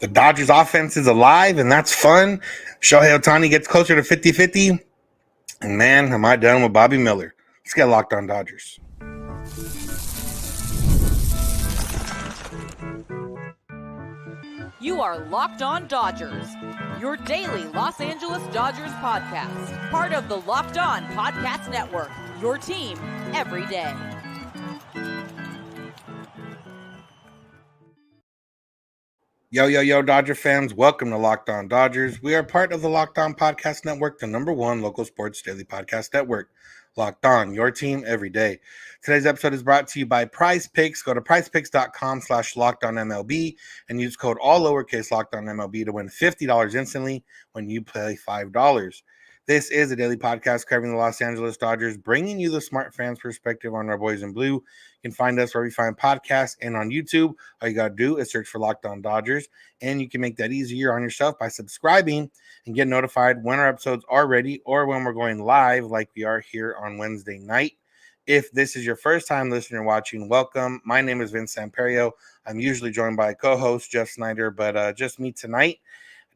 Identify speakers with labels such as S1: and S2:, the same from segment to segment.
S1: The Dodgers offense is alive, and that's fun. Shohei Ohtani gets closer to 50-50. And man, am I done with Bobby Miller. Let's get locked on Dodgers.
S2: You are Locked On Dodgers, your daily Los Angeles Dodgers podcast. Part of the Locked On Podcast Network, your team every day.
S1: Yo, Dodger fans. Welcome to Locked On Dodgers. We are part of the Locked On Podcast Network, the number one local sports daily podcast network. Locked On, your team every day. Today's episode is brought to you by PrizePicks. Go to prizepicks.com/LockedOnMLB and use code all lowercase LockedOnMLB to win $50 instantly when you play $5. This is a daily podcast covering the Los Angeles Dodgers, bringing you the smart fans' perspective on our boys in blue. You can find us where we find podcasts and on YouTube. All you got to do is search for Locked On Dodgers, and you can make that easier on yourself by subscribing and get notified when our episodes are ready or when we're going live like we are here on Wednesday night. If this is your first time listening or watching, welcome. My name is Vince Samperio. I'm usually joined by co-host Jeff Snyder, but just me tonight.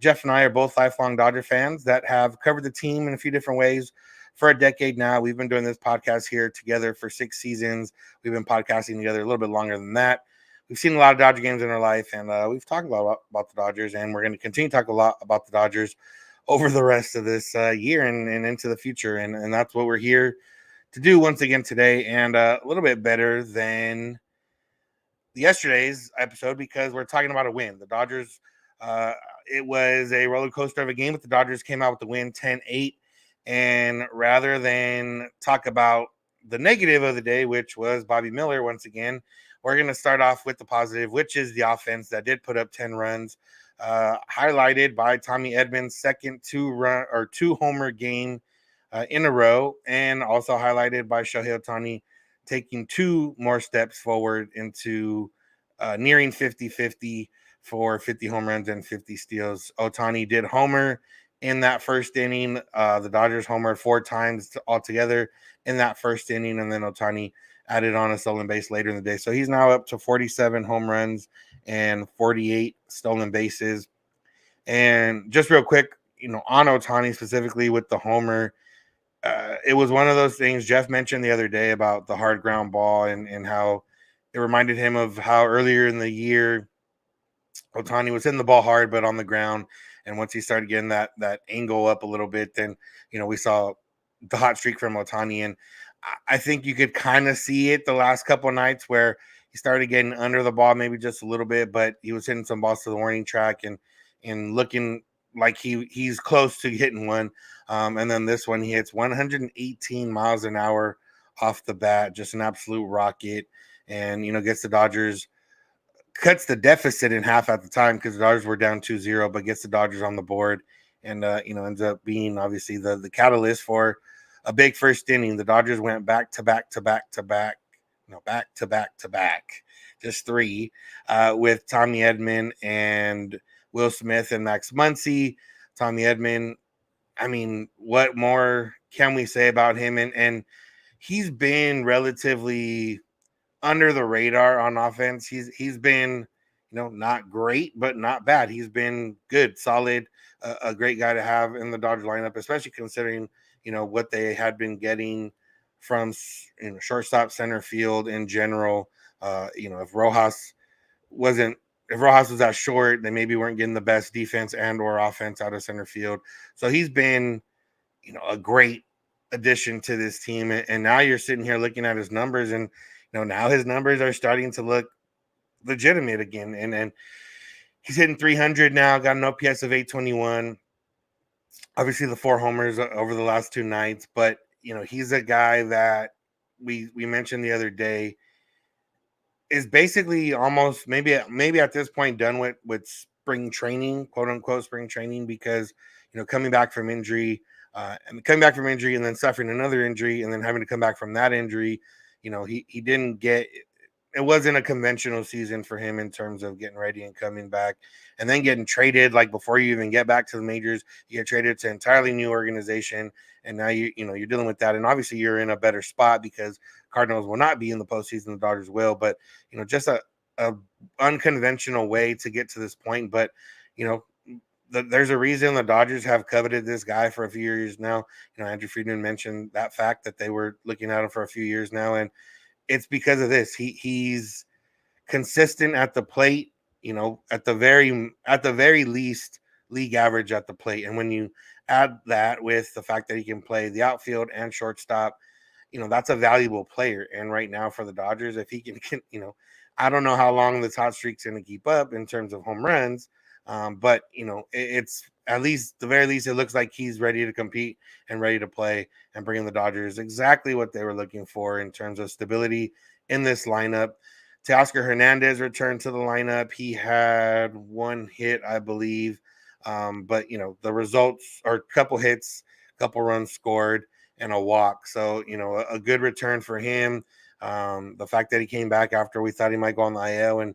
S1: Jeff and I are both lifelong Dodger fans that have covered the team in a few different ways for a decade now. We've been doing this podcast here together for 6 seasons. We've been podcasting together a little bit longer than that. We've seen a lot of Dodger games in our life, and we've talked a lot about the Dodgers, and we're going to continue to talk a lot about the Dodgers over the rest of this year and into the future, and that's what we're here to do once again today, and a little bit better than yesterday's episode because we're talking about a win. The Dodgers, it was a roller coaster of a game, but the Dodgers came out with the win 10-8. And rather than talk about the negative of the day, which was Bobby Miller once again, we're going to start off with the positive, which is the offense that did put up 10 runs, highlighted by Tommy Edman's second 2-homer game in a row, and also highlighted by Shohei Ohtani taking 2 more steps forward into nearing 50-50 for 50 home runs and 50 steals. Ohtani did homer in that first inning. The Dodgers homered 4 times altogether in that first inning, and then Ohtani added on a stolen base later in the day. So he's now up to 47 home runs and 48 stolen bases. And just real quick, on Ohtani specifically with the homer, it was one of those things Jeff mentioned the other day about the hard ground ball and how it reminded him of how earlier in the year Ohtani was hitting the ball hard but on the ground. And once he started getting that angle up a little bit, then, we saw the hot streak from Ohtani. And I think you could kind of see it the last couple of nights where he started getting under the ball maybe just a little bit, but he was hitting some balls to the warning track and looking like he's close to hitting one. And then this one, he hits 118 miles an hour off the bat, just an absolute rocket. And, gets the Dodgers, cuts the deficit in half at the time because the Dodgers were down 2-0, but gets the Dodgers on the board and, ends up being obviously the catalyst for a big first inning. The Dodgers went back to back, just 3 with Tommy Edman and Will Smith and Max Muncy. Tommy Edman, I mean, what more can we say about him? And he's been relatively under the radar on offense. He's been, not great, but not bad. He's been good, solid, a great guy to have in the Dodger lineup, especially considering, what they had been getting from, shortstop, center field in general. If Rojas was that short, they maybe weren't getting the best defense and or offense out of center field. So he's been, a great addition to this team. And now you're sitting here looking at his numbers, and now his numbers are starting to look legitimate again. And he's hitting 300 now, got an OPS of 821. Obviously the 4 homers over the last 2 nights, but he's a guy that we mentioned the other day is basically almost maybe at this point done with spring training, quote unquote spring training, because coming back from injury and then suffering another injury and then having to come back from that injury, he didn't get, it wasn't a conventional season for him in terms of getting ready and coming back and then getting traded. Like before you even get back to the majors, you get traded to an entirely new organization. And now you're dealing with that. And obviously you're in a better spot because Cardinals will not be in the postseason. The Dodgers will, but just a a unconventional way to get to this point, but you know, there's a reason the Dodgers have coveted this guy for a few years now. Andrew Friedman mentioned that fact that they were looking at him for a few years now, and it's because of this. He's consistent at the plate. At the very least, league average at the plate. And when you add that with the fact that he can play the outfield and shortstop, that's a valuable player. And right now for the Dodgers, if he can I don't know how long this hot streak's going to keep up in terms of home runs. But it's at least the very least, it looks like he's ready to compete and ready to play and bring the Dodgers exactly what they were looking for in terms of stability in this lineup. Teoscar Hernandez returned to the lineup. He had one hit, I believe. But the results are a couple hits, a couple runs scored, and a walk. So, a good return for him. The fact that he came back after we thought he might go on the IL and,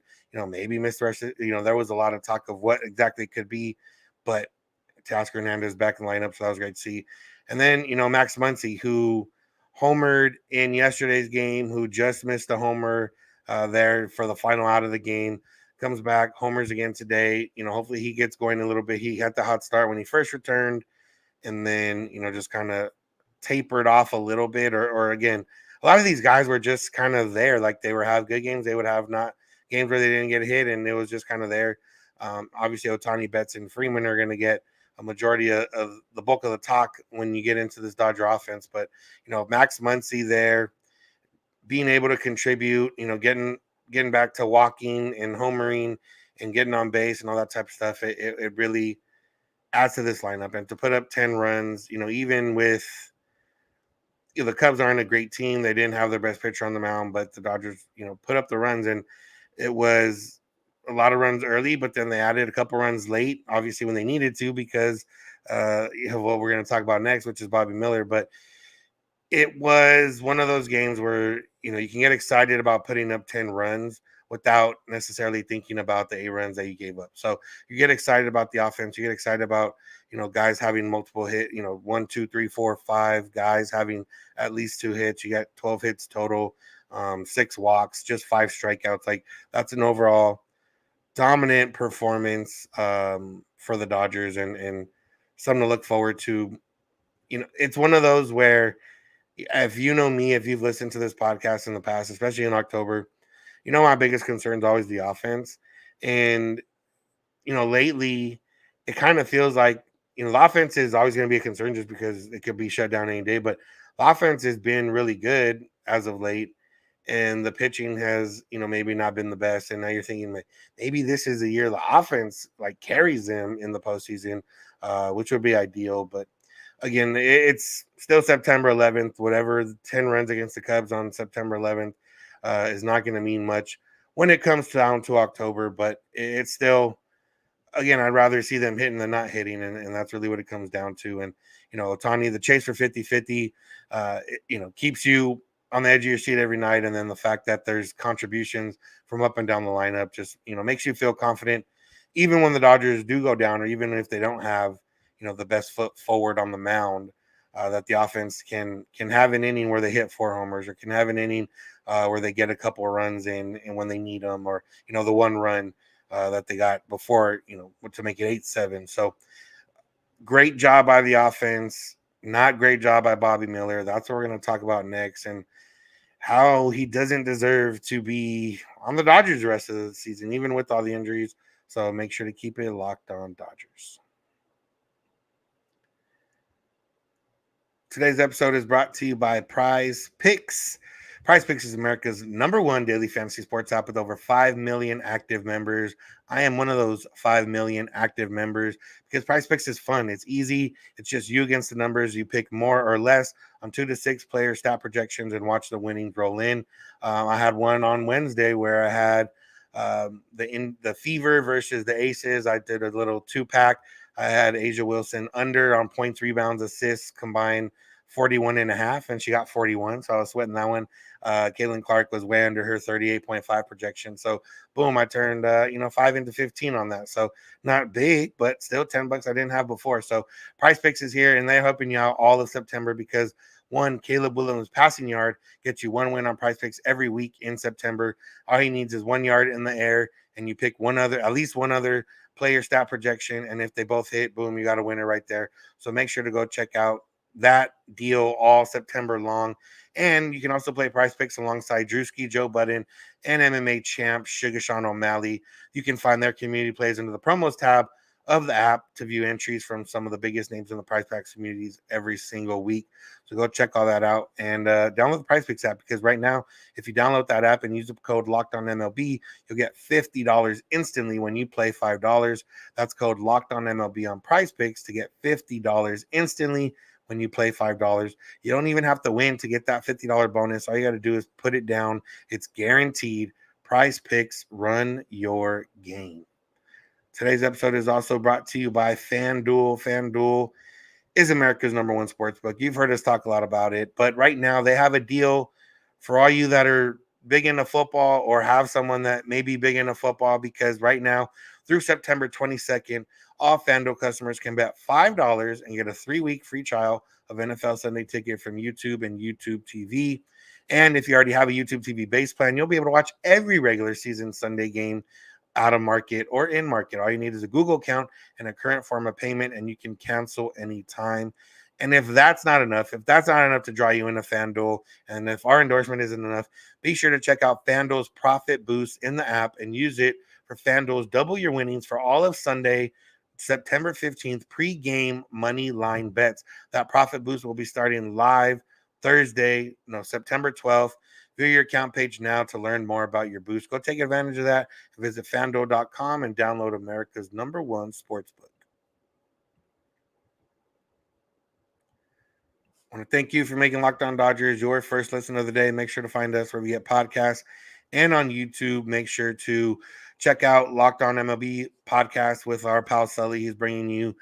S1: maybe missed the rest of, there was a lot of talk of what exactly it could be, but Teoscar Hernandez back in the lineup. So that was great to see. And then, Max Muncy, who homered in yesterday's game, who just missed a homer there for the final out of the game, comes back, homers again today. Hopefully he gets going a little bit. He had the hot start when he first returned and then, just kind of tapered off a little bit or again, a lot of these guys were just kind of there. Like they would have good games. They would have not games where they didn't get hit. And it was just kind of there. Obviously Ohtani, Betts, and Freeman are going to get a majority of the bulk of the talk when you get into this Dodger offense. But, Max Muncy there being able to contribute, getting back to walking and homering and getting on base and all that type of stuff. It really adds to this lineup. And to put up 10 runs, even with, the Cubs aren't a great team. They didn't have their best pitcher on the mound, but the Dodgers, put up the runs, and it was a lot of runs early, but then they added a couple runs late, obviously when they needed to, because what we're going to talk about next, which is Bobby Miller. But it was one of those games where, you can get excited about putting up 10 runs without necessarily thinking about the 8 runs that you gave up. So you get excited about the offense. You get excited about, guys having multiple hit, 1, 2, 3, 4, 5 guys having at least 2 hits. You got 12 hits total, 6 walks, just 5 strikeouts. Like that's an overall dominant performance for the Dodgers and something to look forward to. It's one of those where if you know me, if you've listened to this podcast in the past, especially in October, my biggest concern is always the offense. And, lately it kind of feels like, the offense is always going to be a concern just because it could be shut down any day. But the offense has been really good as of late. And the pitching has, maybe not been the best. And now you're thinking like maybe this is the year the offense like carries them in the postseason, which would be ideal. But again, it's still September 11th. Whatever 10 runs against the Cubs on September 11th is not going to mean much when it comes down to October. But it's still, again, I'd rather see them hitting than not hitting. And that's really what it comes down to. And, Ohtani, the chase for 50-50, keeps you on the edge of your seat every night. And then the fact that there's contributions from up and down the lineup just, makes you feel confident, even when the Dodgers do go down, or even if they don't have, the best foot forward on the mound, that the offense can have an inning where they hit 4 homers, or can have an inning where they get a couple of runs in and when they need them, or, the 1 run that they got before, to make it 8-7. So great job by the offense, not great job by Bobby Miller. That's what we're going to talk about next, and how he doesn't deserve to be on the Dodgers the rest of the season, even with all the injuries. So make sure to keep it locked on Dodgers. Today's episode is brought to you by PrizePicks. PrizePicks is America's #1 daily fantasy sports app with over 5 million active members. I am one of those 5 million active members because PrizePicks is fun. It's easy. It's just you against the numbers. You pick more or less on 2 to 6 player stat projections and watch the winnings roll in. I had one on Wednesday where I had the Fever versus the Aces. I did a little 2-pack. I had Asia Wilson under on points, rebounds, assists combined 41.5, and she got 41. So I was sweating that one. Caitlin Clark was way under her 38.5 projection. So boom, I turned 5 into 15 on that. So not big, but still $10 I didn't have before. So PrizePicks is here, and they're helping you out all of September because one Caleb Williams passing yard gets you one win on PrizePicks every week in September. All he needs is 1 yard in the air, and you pick at least one other player stat projection, and if they both hit, boom, you got a winner right there. So make sure to go check out that deal all September long. And you can also play PrizePicks alongside Drewski, Joe Budden, and MMA champ Sugar Sean O'Malley. You can find their community plays under the promos tab of the app to view entries from some of the biggest names in the PrizePicks communities every single week. So go check all that out and download the PrizePicks app, because right now, if you download that app and use the code LOCKEDONMLB, you'll get $50 instantly when you play $5. That's code LOCKEDONMLB on PrizePicks to get $50 instantly when you play $5. You don't even have to win to get that $50 bonus. All you got to do is put it down. It's guaranteed. PrizePicks, run your game. Today's episode is also brought to you by FanDuel. FanDuel is America's #1 sportsbook. You've heard us talk a lot about it, but right now they have a deal for all you that are big into football or have someone that may be big into football, because right now through September 22nd, all FanDuel customers can bet $5 and get a 3-week free trial of NFL Sunday Ticket from YouTube and YouTube TV. And if you already have a YouTube TV base plan, you'll be able to watch every regular season Sunday game out of market or in market. All you need is a Google account and a current form of payment, and you can cancel anytime. And if that's not enough to draw you into FanDuel, and if our endorsement isn't enough, be sure to check out FanDuel's Profit Boost in the app and use it for FanDuel's double your winnings for all of Sunday, September 15th, pre-game money line bets. That Profit Boost will be starting live September 12th. View your account page now to learn more about your boost. Go take advantage of that. Visit FanDuel.com and download America's #1 sportsbook. I want to thank you for making Locked On Dodgers your first listen of the day. Make sure to find us where we get podcasts and on YouTube. Make sure to check out Locked On MLB podcast with our pal Sully. He's bringing you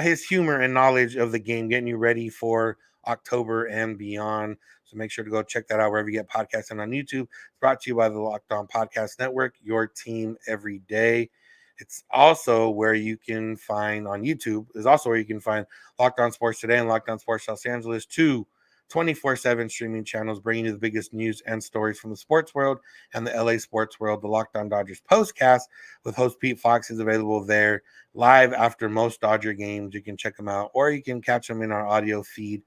S1: his humor and knowledge of the game, getting you ready for October and beyond. So make sure to go check that out wherever you get podcasts and on YouTube. It's brought to you by the Locked On Podcast Network, your team every day. It's also where you can find on YouTube is also where you can find Locked On Sports Today and Locked On Sports Los Angeles, 24/7 streaming channels bringing you the biggest news and stories from the sports world and the LA sports world. The Locked On Dodgers postcast with host Pete Fox is available there live after most Dodger games. You can check them out, or you can catch them in our audio feed.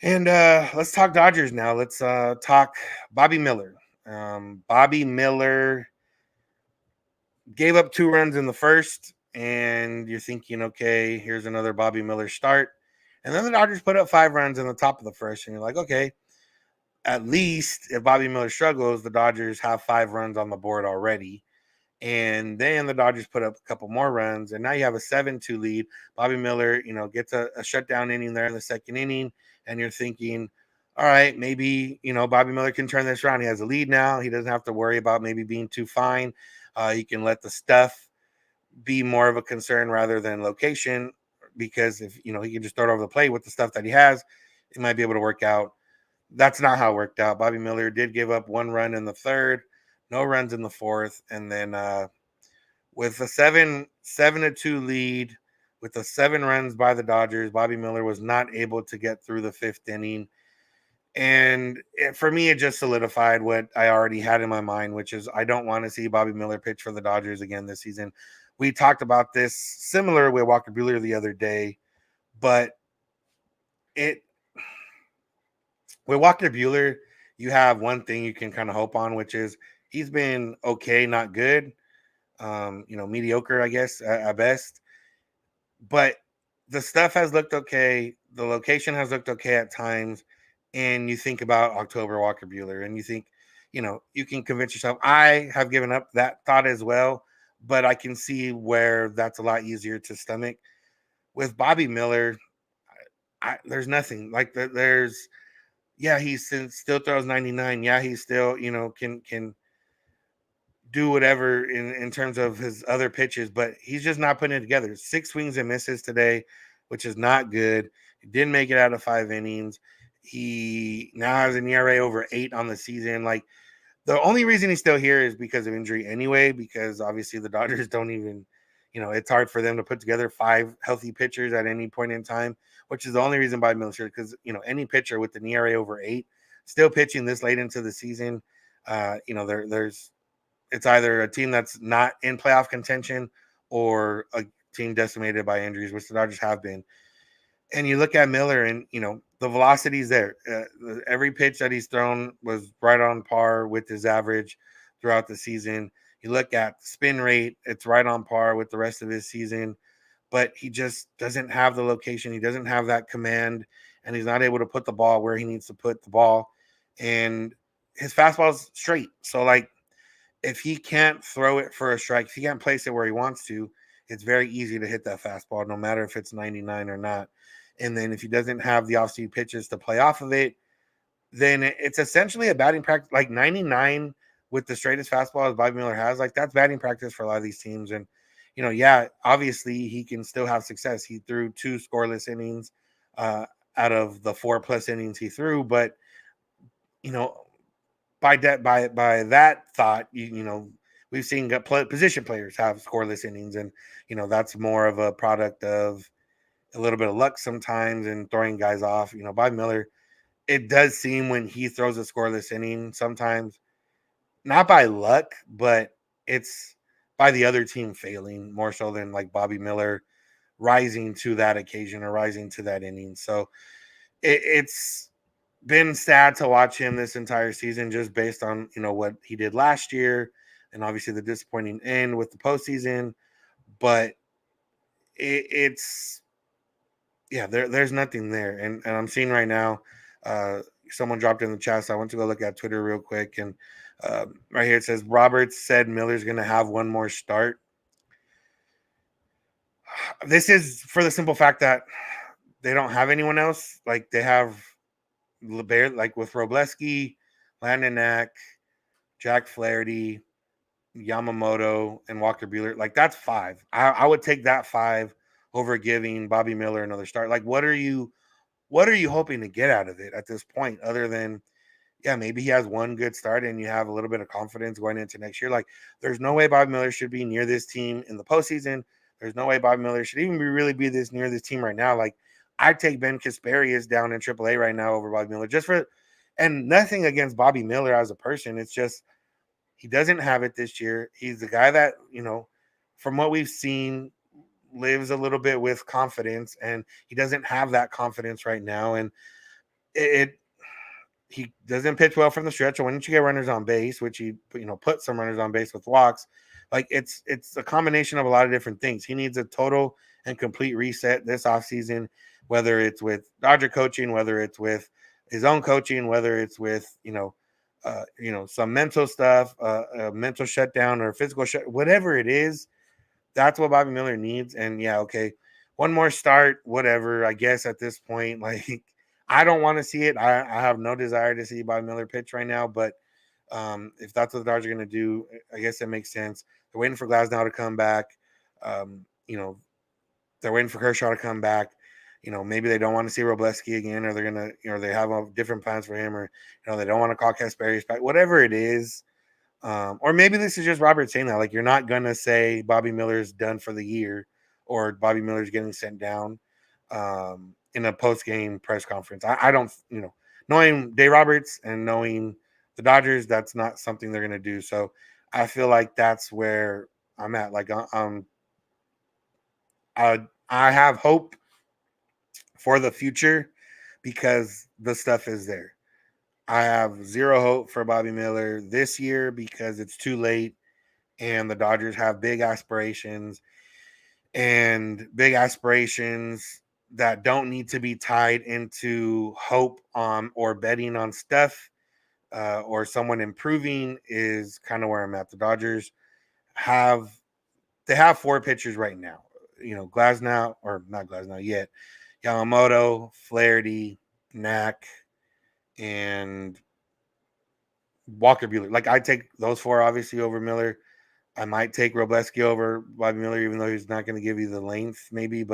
S1: And let's talk Dodgers now. Let's talk Bobby Miller. Bobby Miller gave up 2 runs in the first, and you're thinking, okay, here's another Bobby Miller start. And then the Dodgers put up 5 runs in the top of the first, and you're like, okay, at least if Bobby Miller struggles, the Dodgers have 5 runs on the board already. And then the Dodgers put up a couple more runs, and now you have a 7-2 lead. Bobby Miller, gets a shutdown inning there in the second inning, and you're thinking, all right, maybe, Bobby Miller can turn this around. He has a lead now. He doesn't have to worry about maybe being too fine. He can let the stuff be more of a concern rather than location, because if, he can just throw it over the plate with the stuff that he has, it might be able to work out. That's not how it worked out. Bobby Miller did give up 1 run in the third, no runs in the fourth, and then with a 7-2 lead, with the 7 runs by the Dodgers, Bobby Miller was not able to get through the 5th inning. And for me, it just solidified what I already had in my mind, which is I don't want to see Bobby Miller pitch for the Dodgers again this season. We talked about this similar with Walker Buehler the other day, but with Walker Buehler, you have one thing you can kind of hope on, which is he's been okay, not good, mediocre, I guess, at best. But the stuff has looked okay. The location has looked okay at times. And you think about October Walker Buehler, and you think, you can convince yourself. I have given up that thought as well, but I can see where that's a lot easier to stomach. With Bobby Miller, there's nothing like that. He still throws 99. Yeah, he still, can do whatever in terms of his other pitches, but he's just not putting it together. 6 swings and misses today, which is not good. He didn't make it out of 5 innings. He now has an ERA over 8 on the season. Like, the only reason he's still here is because of injury anyway, because obviously the Dodgers don't even it's hard for them to put together 5 healthy pitchers at any point in time, which is the only reason Bobby Miller should, because, any pitcher with an ERA over 8 still pitching this late into the season, there's it's either a team that's not in playoff contention or a team decimated by injuries, which the Dodgers have been. And you look at Miller and, the velocity's there. Every pitch that he's thrown was right on par with his average throughout the season. You look at spin rate, it's right on par with the rest of his season, but he just doesn't have the location. He doesn't have that command, and he's not able to put the ball where he needs to put the ball. And his fastball's straight. So, if he can't throw it for a strike, if he can't place it where he wants to, it's very easy to hit that fastball, no matter if it's 99 or not. And then if he doesn't have the off-speed pitches to play off of it, then it's essentially a batting practice. 99 with the straightest fastball as Bobby Miller has, that's batting practice for a lot of these teams. And, obviously he can still have success. He threw 2 scoreless innings out of the 4+ innings he threw. But, by that thought, we've seen position players have scoreless innings, and that's more of a product of a little bit of luck sometimes and throwing guys off. Bobby Miller, it does seem when he throws a scoreless inning sometimes, not by luck, but it's by the other team failing more so than Bobby Miller rising to that occasion or rising to that inning. So it's been sad to watch him this entire season, just based on what he did last year, and obviously the disappointing end with the postseason. But it's there's nothing there, and I'm seeing right now. Someone dropped in the chat, so I went to go look at Twitter real quick, and right here it says Roberts said Miller's going to have one more start. This is for the simple fact that they don't have anyone else. They have LeBaire, with Robleski, Landon Knack, Jack Flaherty, Yamamoto, and Walker Buehler. That's 5. I would take that 5 over giving Bobby Miller another start. What are you hoping to get out of it at this point, other than maybe he has one good start and you have a little bit of confidence going into next year? There's no way Bobby Miller should be near this team in the postseason. There's no way Bobby Miller should even really be near this team right now. I'd take Ben Kasparius down in AAA right now over Bobby Miller, and nothing against Bobby Miller as a person. It's just he doesn't have it this year. He's the guy that, from what we've seen, lives a little bit with confidence, and he doesn't have that confidence right now. And he doesn't pitch well from the stretch. And once you get runners on base, which he put some runners on base with walks, it's a combination of a lot of different things. He needs a total and complete reset this offseason, whether it's with Dodger coaching, whether it's with his own coaching, whether it's with some mental stuff, a mental shutdown or physical whatever it is. That's what Bobby Miller needs. And one more start, whatever, I guess at this point. I don't want to see it. I have no desire to see Bobby Miller pitch right now, but if that's what the Dodgers are going to do, I guess that makes sense. They're waiting for Glasnow to come back. They're waiting for Kershaw to come back. Maybe they don't want to see Robleski again, or they're going to, they have different plans for him, or, they don't want to call Kasparius back, whatever it is. Or maybe this is just Robert saying that, you're not going to say Bobby Miller's done for the year or Bobby Miller's getting sent down in a post-game press conference. I don't, knowing Dave Roberts and knowing the Dodgers, that's not something they're going to do. So I feel like that's where I'm at. I have hope for the future because the stuff is there. I have zero hope for Bobby Miller this year because it's too late, and the Dodgers have big aspirations that don't need to be tied into hope or betting on stuff or someone improving is kind of where I'm at. The Dodgers have 4 pitchers right now. Glasnow, or not Glasnow yet, Yamamoto, Flaherty, Knack, and Walker Buehler. I take those 4 obviously over Miller. I might take Robleski over Bobby Miller, even though he's not going to give you the length, maybe,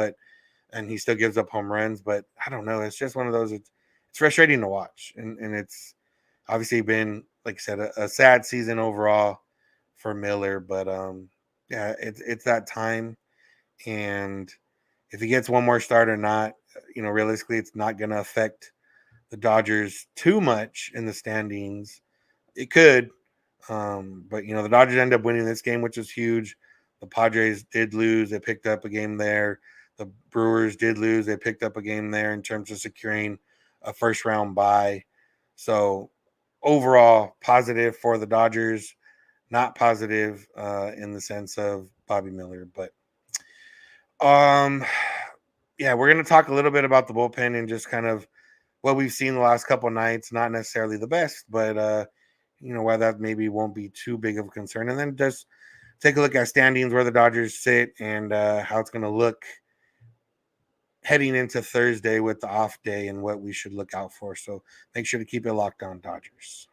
S1: and he still gives up home runs. But I don't know. It's just one of those. It's frustrating to watch, and it's obviously been, like I said, a sad season overall for Miller. But it's that time. And if he gets one more start or not, realistically, it's not going to affect the Dodgers too much in the standings. It could, but the Dodgers end up winning this game, which is huge. The Padres did lose; they picked up a game there. The Brewers did lose; they picked up a game there in terms of securing a first round bye. So overall, positive for the Dodgers. Not positive in the sense of Bobby Miller, but um, yeah, we're going to talk a little bit about the bullpen and just kind of what we've seen the last couple of nights. Not necessarily the best, but why that maybe won't be too big of a concern. And then just take a look at standings, where the Dodgers sit, and how it's going to look heading into Thursday with the off day and what we should look out for. So make sure to keep it locked on Dodgers.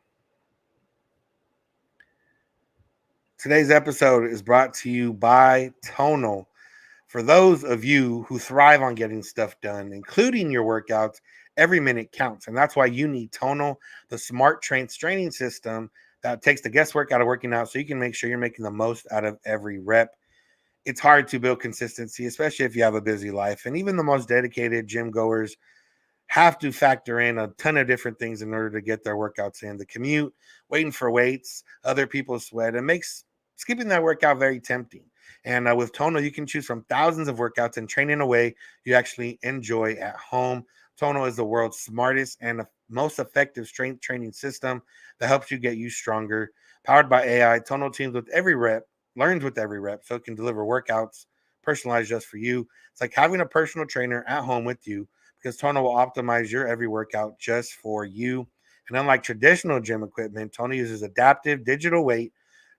S1: Today's episode is brought to you by Tonal. For those of you who thrive on getting stuff done, including your workouts, every minute counts. And that's why you need Tonal, the smart training system that takes the guesswork out of working out so you can make sure you're making the most out of every rep. It's hard to build consistency, especially if you have a busy life. And even the most dedicated gym goers have to factor in a ton of different things in order to get their workouts in. The commute, waiting for weights, other people's sweat, it makes skipping that workout very tempting. And with Tonal, you can choose from thousands of workouts and train in a way you actually enjoy at home. Tonal is the world's smartest and most effective strength training system that helps you get you stronger. Powered by AI, Tonal learns with every rep, so it can deliver workouts personalized just for you. It's like having a personal trainer at home with you, because Tonal will optimize your every workout just for you. And unlike traditional gym equipment, Tonal uses adaptive digital weight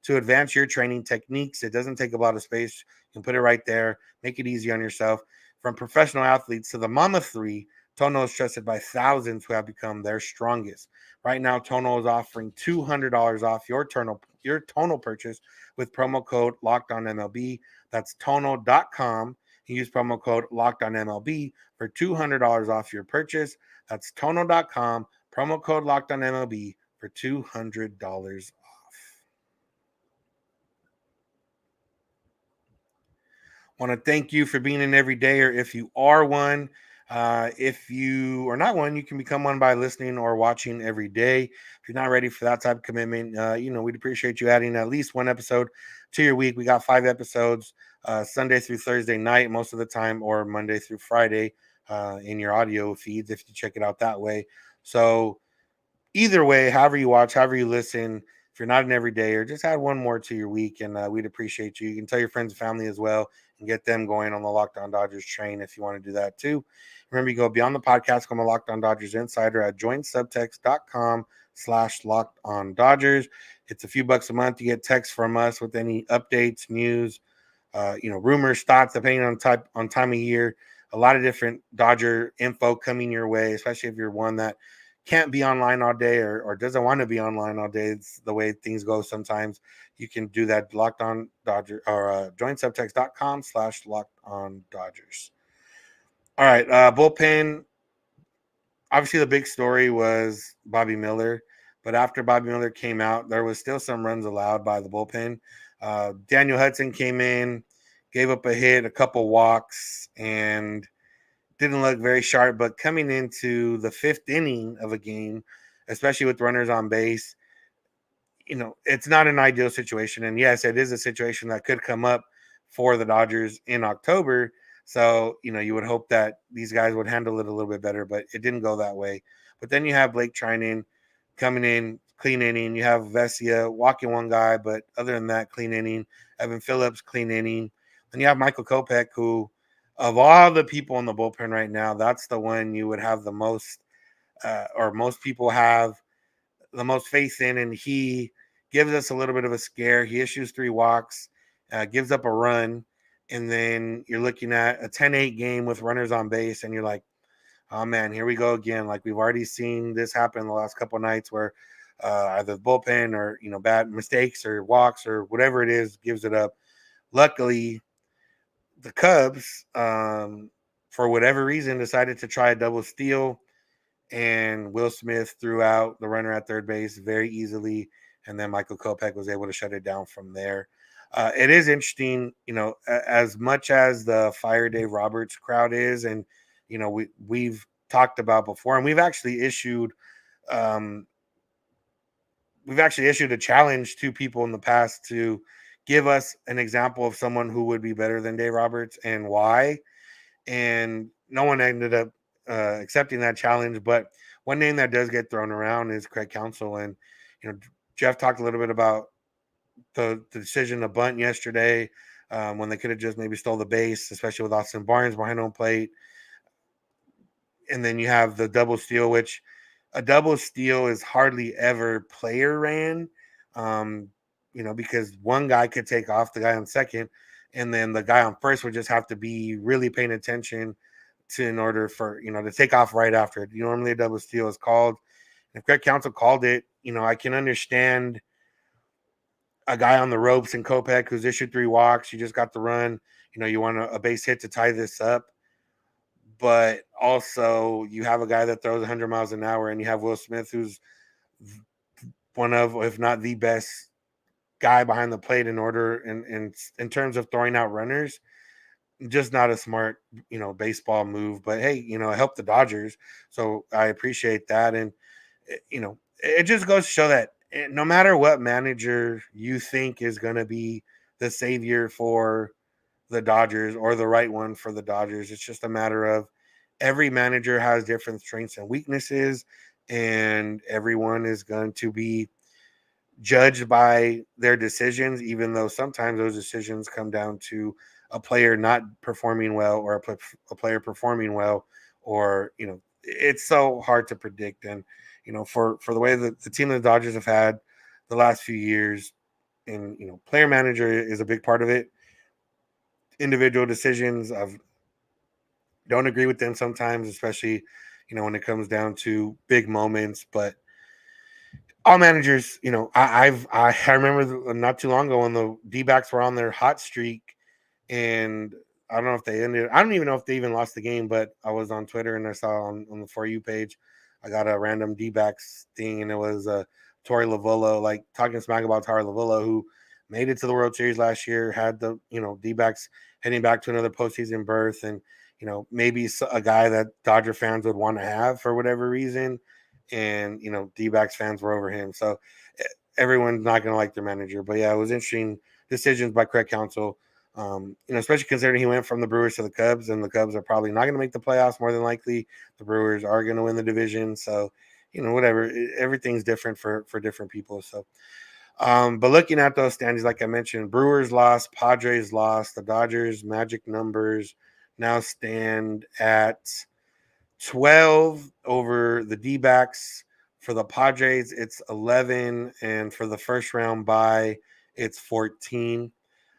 S1: to advance your training techniques. It doesn't take a lot of space. You can put it right there, make it easy on yourself. From professional athletes to the Mama 3, Tonal is trusted by thousands who have become their strongest. Right now, Tonal is offering $200 off your Tonal purchase with promo code LOCKEDONMLB. That's Tonal.com. You use promo code LOCKEDONMLB for $200 off your purchase. That's Tonal.com, promo code LOCKEDONMLB for $200 off. Want to thank you for being an everydayer. If you are one, if you are not one, you can become one by listening or watching every day. If you're not ready for that type of commitment, we'd appreciate you adding at least one episode to your week. We got 5 episodes, Sunday through Thursday night, most of the time, or Monday through Friday in your audio feeds if you check it out that way. So either way, however you watch, however you listen, if you're not an everydayer, just add one more to your week, and we'd appreciate you. You can tell your friends and family as well and get them going on the Locked On Dodgers train if you want to do that too. Remember, you go beyond the podcast, become a Locked On Dodgers insider at joinsubtext.com/Locked On Dodgers. It's a few bucks a month. You get texts from us with any updates, news, rumors, thoughts, depending on time of year. A lot of different Dodger info coming your way, especially if you're one that can't be online all day or doesn't want to be online all day. It's the way things go sometimes. You can do that Locked On Dodger or joinsubtext.com/Locked On Dodgers. All right, bullpen. Obviously, the big story was Bobby Miller, but after Bobby Miller came out, there was still some runs allowed by the bullpen. Daniel Hudson came in, gave up a hit, a couple walks, and didn't look very sharp. But coming into the 5th inning of a game, especially with runners on base, it's not an ideal situation. And yes, it is a situation that could come up for the Dodgers in October. So, you would hope that these guys would handle it a little bit better, but it didn't go that way. But then you have Blake Trinan coming in, clean inning. You have Vesia walking one guy, but other than that, clean inning. Evan Phillips, clean inning. And you have Michael Kopech, who, of all the people in the bullpen right now, that's the one you would have the most, or most people have the most faith in, and he gives us a little bit of a scare. He issues 3 walks, gives up a run, and then you're looking at a 10-8 game with runners on base, and you're like, oh man, here we go again. Like, we've already seen this happen the last couple of nights where either the bullpen or bad mistakes or walks or whatever it is gives it up. Luckily, the Cubs, for whatever reason, decided to try a double steal, and Will Smith threw out the runner at third base very easily and then Michael Kopech was able to shut it down from there. It is interesting, as much as the Fire Dave Roberts crowd is, and we've talked about before, and um, we've actually issued a challenge to people in the past to give us an example of someone who would be better than Dave Roberts and why. And no one ended up accepting that challenge. But one name that does get thrown around is Craig Counsell. And, Jeff talked a little bit about the decision to bunt yesterday when they could have just maybe stole the base, especially with Austin Barnes behind home plate. And then you have the double steal, which a double steal is hardly ever player ran, because one guy could take off the guy on second, and then the guy on first would just have to be really paying attention in order for, to take off right after it. Normally a double steal is called. If Craig Counsell called it, I can understand a guy on the ropes in Kopech who's issued 3 walks. You just got the run. You want a base hit to tie this up. But also you have a guy that throws 100 miles an hour, and you have Will Smith, who's one of, if not the best guy behind the plate in terms of throwing out runners. Just not a smart, baseball move. But hey, it helped the Dodgers. So I appreciate that. And, it just goes to show that no matter what manager you think is going to be the savior for the Dodgers or the right one for the Dodgers, it's just a matter of every manager has different strengths and weaknesses, and everyone is going to be judged by their decisions, even though sometimes those decisions come down to a player not performing well or a player performing well, or, it's so hard to predict. And, for the way that the team of the Dodgers have had the last few years, and, player manager is a big part of it. Individual decisions, I don't agree with them sometimes, especially, when it comes down to big moments. But all managers, I remember not too long ago when the D-backs were on their hot streak, and I don't even know if they even lost the game, but I was on Twitter and I saw on the For You page, I got a random D-backs thing, and it was Torey Lovullo, like talking smack about Torey Lovullo, who made it to the World Series last year, had the, D-backs heading back to another postseason berth, and, maybe a guy that Dodger fans would want to have for whatever reason. And, D-backs fans were over him. So everyone's not going to like their manager. But yeah, it was interesting decisions by Craig Counsell. Especially considering he went from the Brewers to the Cubs, and the Cubs are probably not going to make the playoffs more than likely. The Brewers are going to win the division. So, whatever, everything's different for different people. So, but looking at those standings, like I mentioned, Brewers lost, Padres lost, the Dodgers magic numbers now stand at 12 over the D-backs. For the Padres, it's 11, and for the first round bye, it's 14.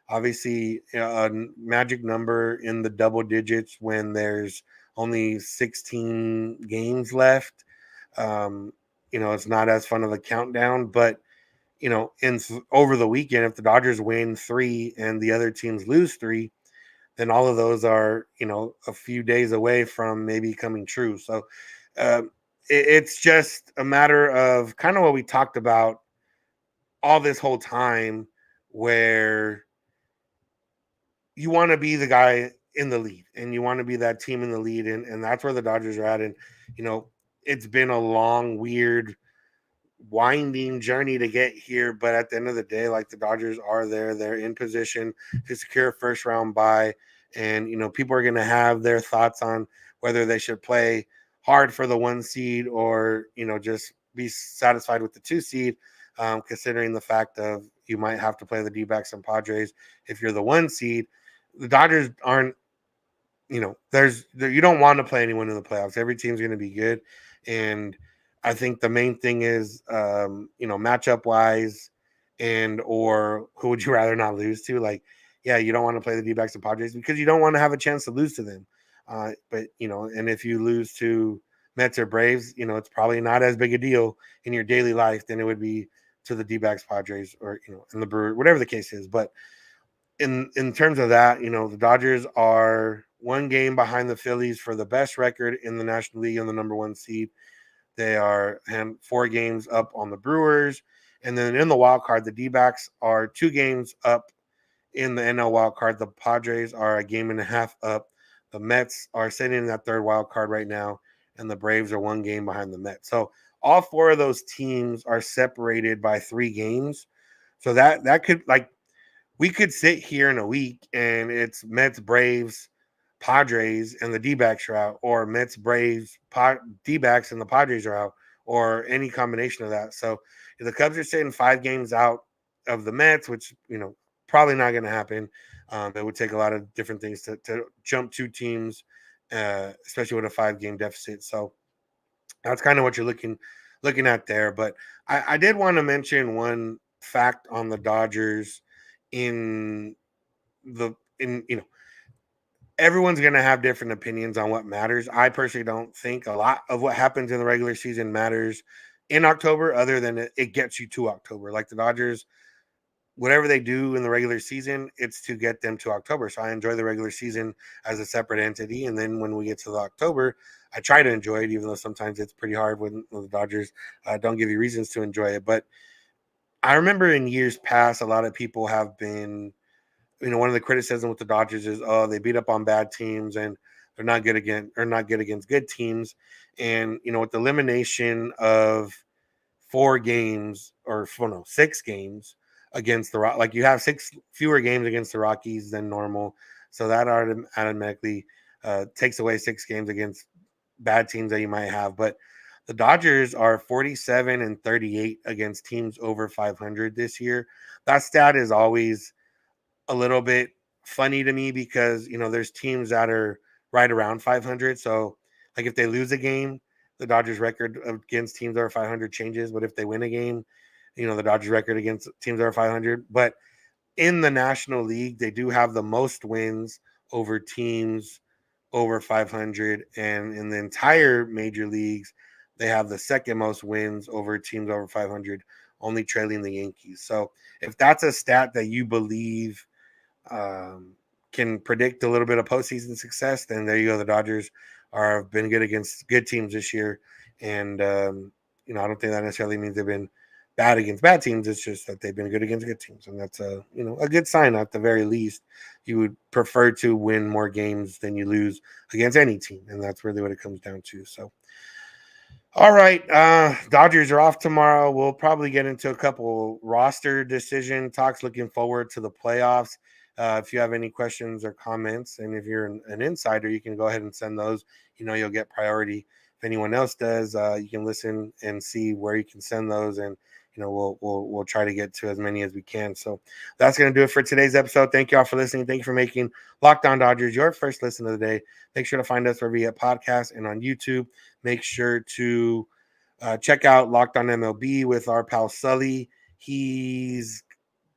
S1: Obviously, a magic number in the double digits when there's only 16 games left. It's not as fun of a countdown, but over the weekend, if the Dodgers win 3 and the other teams lose 3, then all of those are, a few days away from maybe coming true. So it's just a matter of kind of what we talked about all this whole time, where you want to be the guy in the lead, and you want to be that team in the lead. And that's where the Dodgers are at. And, it's been a long, weird, winding journey to get here. But at the end of the day, like, the Dodgers are there. They're in position to secure a first round bye. And, people are going to have their thoughts on whether they should play hard for the 1 seed or, just be satisfied with the 2 seed, considering the fact of you might have to play the D-backs and Padres if you're the 1 seed. The Dodgers aren't, you don't want to play anyone in the playoffs. Every team's going to be good. And I think the main thing is, matchup wise, and or who would you rather not lose to? Like, yeah, you don't want to play the D-backs and Padres because you don't want to have a chance to lose to them. But, and if you lose to Mets or Braves, it's probably not as big a deal in your daily life than it would be to the D-backs, Padres, or, in the Brewers, whatever the case is. But in terms of that, the Dodgers are 1 game behind the Phillies for the best record in the National League on the number 1 seed. They are 4 games up on the Brewers, And then in the wild card, the D-backs are 2 games up in the NL wild card. The Padres are a game and a half up. The Mets are sitting in that third wild card right now, and the Braves are 1 game behind the Mets. So all 4 of those teams are separated by 3 games. So that could, like, we could sit here in a week and it's Mets, Braves, Padres, and the D-backs are out, or Mets, Braves, D-backs, and the Padres are out, or any combination of that. So if the Cubs are sitting 5 games out of the Mets, which, probably not going to happen. It would take a lot of different things to jump 2 teams, especially with a 5-game deficit. So that's kind of what you're looking at there. But I did want to mention one fact on the Dodgers in everyone's going to have different opinions on what matters. I personally don't think a lot of what happens in the regular season matters in October, other than it gets you to October. Like the Dodgers, whatever they do in the regular season, it's to get them to October. So I enjoy the regular season as a separate entity. And then when we get to the October, I try to enjoy it, even though sometimes it's pretty hard when the Dodgers don't give you reasons to enjoy it. But I remember in years past, a lot of people have been, one of the criticism with the Dodgers is, oh, they beat up on bad teams and they're not good against good teams. And, with the elimination of 4 games, or 6 games against the Rock, like you have 6 fewer games against the Rockies than normal. So that automatically takes away 6 games against bad teams that you might have. But the Dodgers are 47-38 against teams over 500 this year. That stat is always a little bit funny to me because, there's teams that are right around 500. So like if they lose a game, the Dodgers record against teams over 500 changes. But if they win a game, the Dodgers record against teams over 500. But in the National League, they do have the most wins over teams over 500. And in the entire major leagues, they have the second most wins over teams over 500, only trailing the Yankees. So if that's a stat that you believe can predict a little bit of postseason success, then there you go. The Dodgers have been good against good teams this year. And, I don't think that necessarily means they've been bad against bad teams. It's just that they've been good against good teams. And that's a good sign at the very least. You would prefer to win more games than you lose against any team. And that's really what it comes down to. So, all right. Dodgers are off tomorrow. We'll probably get into a couple roster decision talks, looking forward to the playoffs. If you have any questions or comments, and if you're an insider, you can go ahead and send those. You'll get priority. If anyone else does, you can listen and see where you can send those, and we'll try to get to as many as we can. So that's going to do it for today's episode. Thank you all for listening. Thank you for making Locked On Dodgers your first listen of the day. Make sure to find us wherever you get podcasts and on YouTube. Make sure to check out Locked On MLB with our pal Sully. He's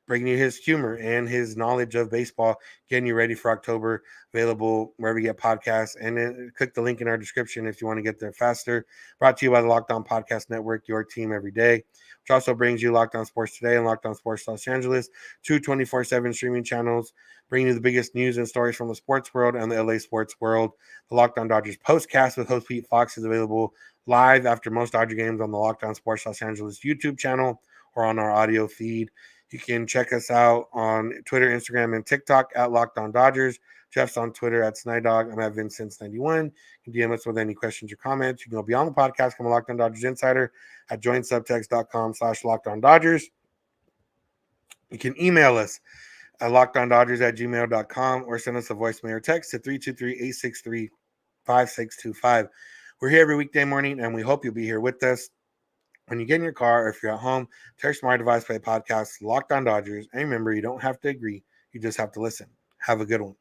S1: bringing you his humor and his knowledge of baseball, getting you ready for October, available wherever you get podcasts. And then click the link in our description if you want to get there faster. Brought to you by the Locked On Podcast Network, your team every day, which also brings you Locked On Sports Today and Locked On Sports Los Angeles, 2 24/7 streaming channels, bringing you the biggest news and stories from the sports world and the LA sports world. The Locked On Dodgers postcast with host Pete Fox is available live after most Dodger games on the Locked On Sports Los Angeles YouTube channel or on our audio feed. You can check us out on Twitter, Instagram, and TikTok at Locked On Dodgers. Jeff's on Twitter at Snydog. I'm at Vincent91. You can DM us with any questions or comments. You can go beyond the podcast, become a Locked On Dodgers insider at joinsubtext.com/Locked On Dodgers. You can email us at lockedondodgers@gmail.com or send us a voicemail or text to 323-863-5625. We're here every weekday morning, and we hope you'll be here with us. When you get in your car or if you're at home, tear smart device, play podcast, Locked On Dodgers. And remember, you don't have to agree. You just have to listen. Have a good one.